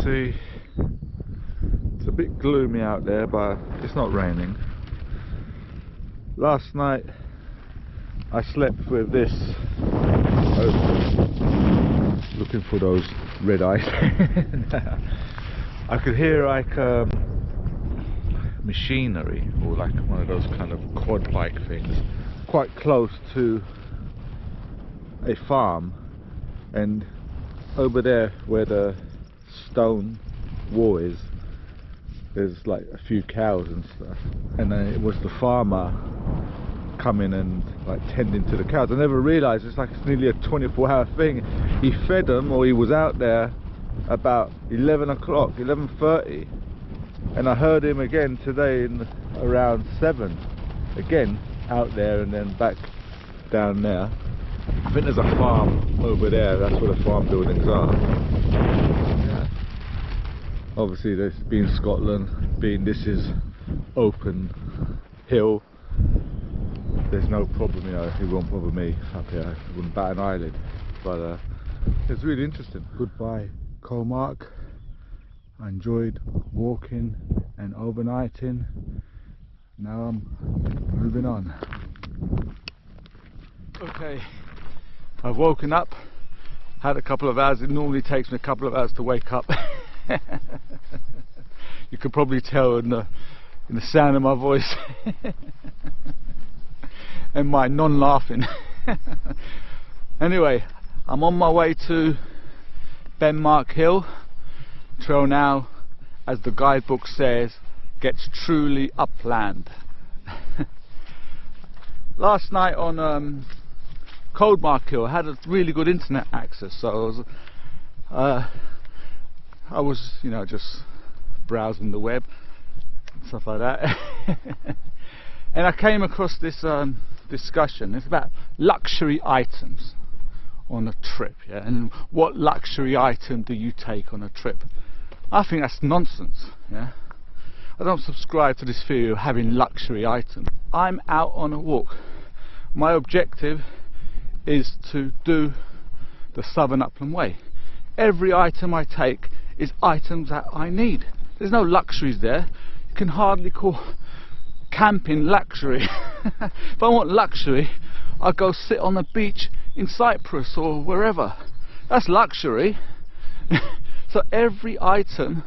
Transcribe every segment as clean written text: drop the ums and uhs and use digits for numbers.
see it's a bit gloomy out there, but it's not raining. Last night I slept with this open, looking for those red eyes. I could hear like machinery, or like one of those kind of quad bike things, quite close to a farm, and over there where the stone wall is, there's like a few cows and stuff, and then it was the farmer coming and like tending to the cows. I never realised it's nearly a 24-hour thing. He fed them, or he was out there about 11 o'clock, 11:30, and I heard him again today in around 7, again out there and then back down there. I think there's a farm over there, that's where the farm buildings are. Yeah. Obviously, this being Scotland, this is open hill, there's no problem, you know, it won't bother me up here, it wouldn't bat an eyelid. But it's really interesting. Goodbye Waymarked. I enjoyed walking and overnighting. Now I'm moving on. Okay, I've woken up, had a couple of hours. It normally takes me a couple of hours to wake up. You could probably tell in the sound of my voice and my non-laughing. Anyway, I'm on my way to Waymarked Hill. Trail now, as the guidebook says, gets truly upland. Last night on Waymarked Hill I had a really good internet access, so I was you know, just browsing the web and stuff like that. And I came across this discussion. It's about luxury items on a trip, yeah, and what luxury item do you take on a trip? I think that's nonsense, yeah. I don't subscribe to this theory of having luxury items. I'm out on a walk. My objective is to do the Southern Upland Way. Every item I take is items that I need. There's no luxuries there. You can hardly call camping luxury. If I want luxury, I'll go sit on the beach in Cyprus or wherever. That's luxury. So every item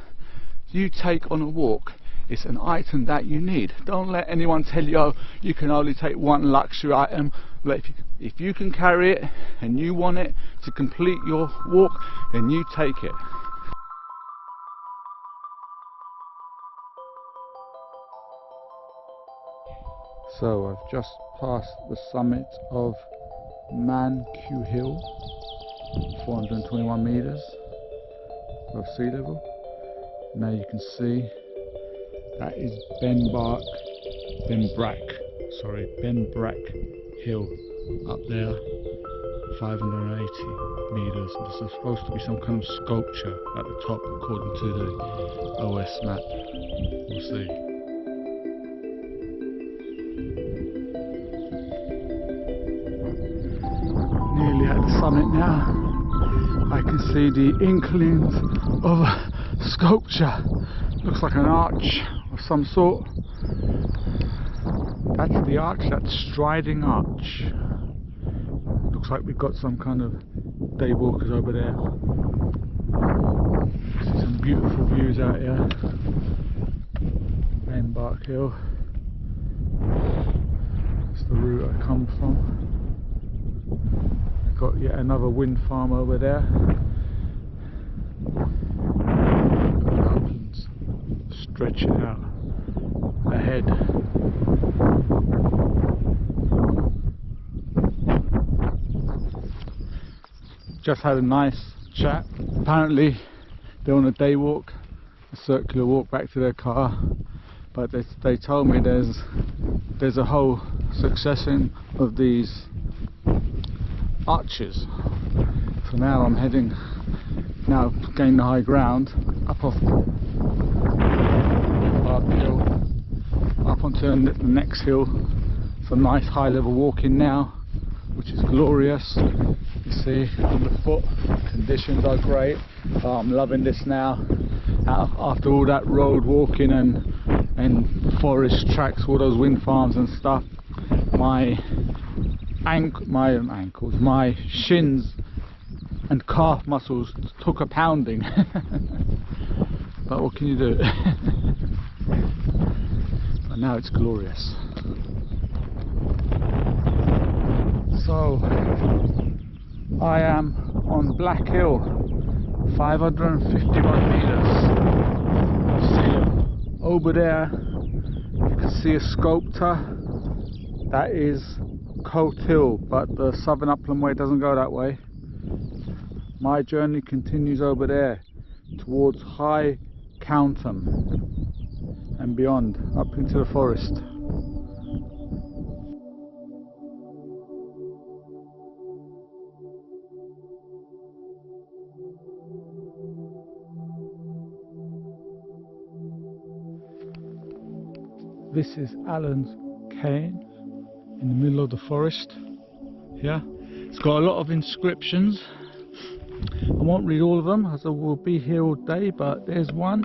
you take on a walk is an item that you need. Don't let anyone tell you, oh, you can only take one luxury item. If you can carry it and you want it to complete your walk, then you take it. So I've just passed the summit of Manque Hill, 421 meters above sea level. Now you can see that is Waymarked Hill up there, 580 meters. There's supposed to be some kind of sculpture at the top according to the OS map. We'll see. Nearly at the summit now. I can see the inklings of a sculpture. Looks like an arch of some sort. That's the arch, that striding arch. Looks like we've got some kind of day walkers over there. See some beautiful views out here. Waymarked Hill. That's the route I come from. Got yet another wind farm over there. Uplands stretching out ahead. Just had a nice chat. Apparently they're on a day walk, a circular walk back to their car, but they told me there's a whole succession of these arches. So now I'm heading, now gain the high ground, up off Waymarked Hill, up onto the next hill. Some nice high level walking now, which is glorious. You see, underfoot conditions are great. Oh, I'm loving this now. After all that road walking and forest tracks, all those wind farms and stuff, my ankles, my shins and calf muscles took a pounding. But what can you do? But now it's glorious. So I am on Black Hill, 551 meters. See over there, you can see a sculptor. That is Coat Hill, but the Southern Upland Way doesn't go that way. My journey continues over there towards High Countham and beyond, up into the forest. This is Allen's Cane in the middle of the forest here. It's got a lot of inscriptions. I won't read all of them as I will be here all day, but there's one.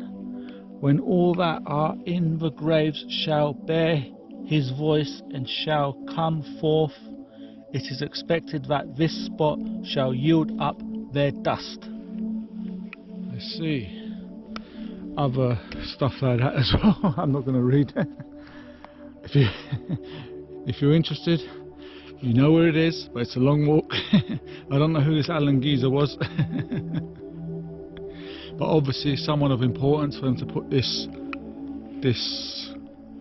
When all that are in the graves shall bear his voice and shall come forth, it is expected that this spot shall yield up their dust. Let's see other stuff like that as well. I'm not going to read it. If you're interested, you know where it is, but it's a long walk. I don't know who this Allen geezer was. But obviously someone of importance for them to put this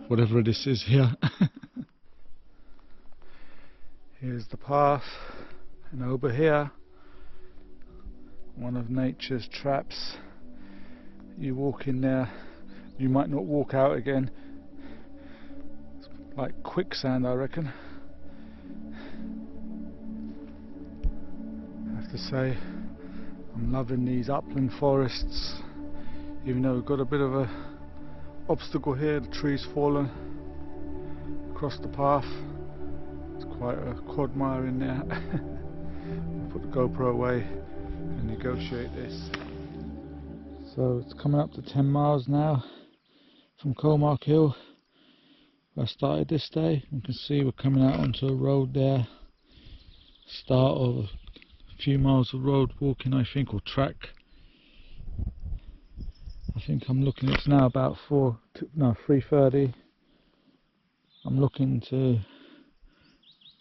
whatever this is here. Here's the path, and over here, one of nature's traps. You walk in there, you might not walk out again. It's like quicksand, I reckon. I have to say, I'm loving these upland forests, even though we've got a bit of a obstacle here. The tree's fallen across the path. It's quite a quagmire in there. I'll put the GoPro away and negotiate this. So it's coming up to 10 miles now from Waymarked Hill, where I started this day. You can see we're coming out onto a road there. Start of a few miles of road walking, I think, or track. I think I'm looking, it's now about 3:30. I'm looking to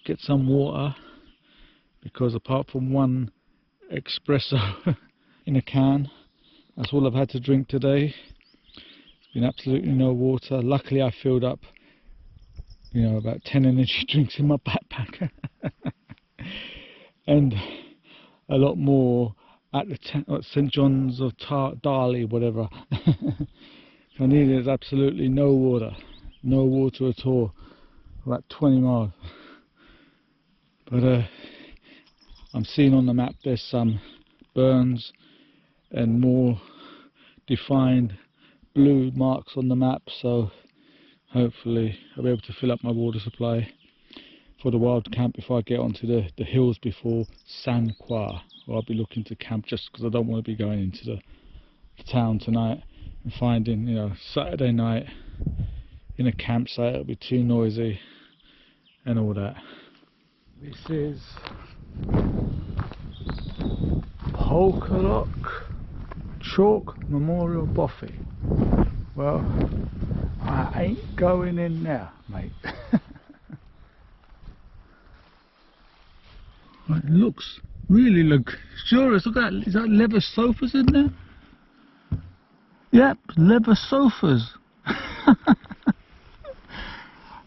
get some water, because apart from one espresso in a can, that's all I've had to drink today. There's been absolutely no water. Luckily I filled up, about 10 energy drinks in my backpack. And a lot more at the St John's of Darley, whatever. I needed absolutely no water at all, about 20 miles. But I'm seeing on the map there's some burns and more defined blue marks on the map, so hopefully I'll be able to fill up my water supply for the wild camp if I get onto the hills before San Croix. I'll be looking to camp, just because I don't want to be going into the town tonight and finding, Saturday night in a campsite, it'll be too noisy and all that. This is Polkalock Chalk Memorial Bothy. Well, I ain't going in there, mate. It looks really luxurious. Look at that. Is that leather sofas in there? Yep, leather sofas.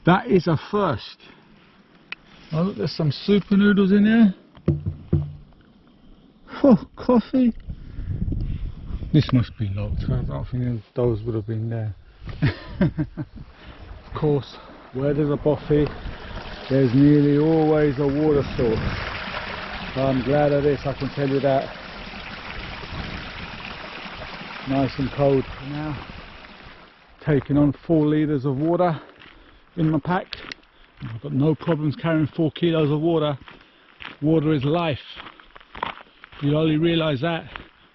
That is a first. Oh, look, there's some super noodles in there. Oh, coffee. This must be locked. I don't think those would have been there. Of course, where there's a bothy, there's nearly always a water source. So I'm glad of this, I can tell you that. Nice and cold now. Taking on 4 litres of water in my pack. I've got no problems carrying 4 kilos of water Water is life. You only realise that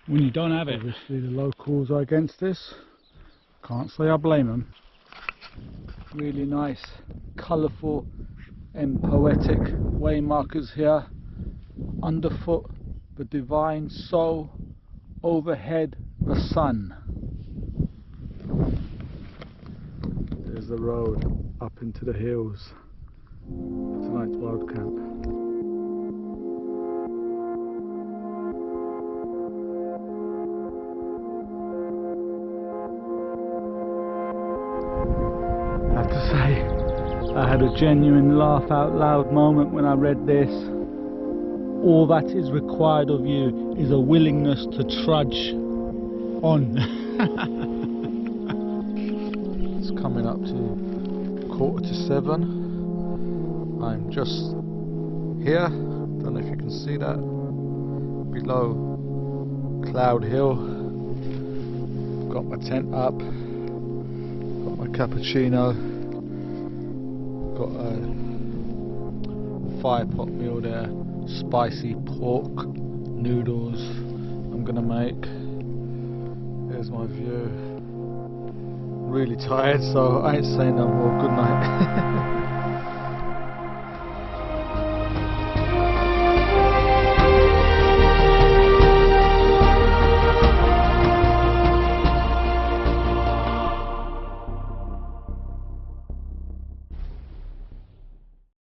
when you don't have it. Obviously the locals are against this. Can't say I blame them. Really nice, colourful and poetic waymarkers here. Underfoot the divine soul, overhead the sun. There's the road up into the hills for tonight's wild camp. I have to say, I had a genuine laugh out loud moment when I read this. All that is required of you is a willingness to trudge on. It's coming up to 6:45. I'm just here, don't know if you can see that, below Cloud Hill. Got my tent up, got my cappuccino, got a fire pot meal there, spicy pork noodles I'm gonna make. There's my view. Really tired, so I ain't saying no more. Good night.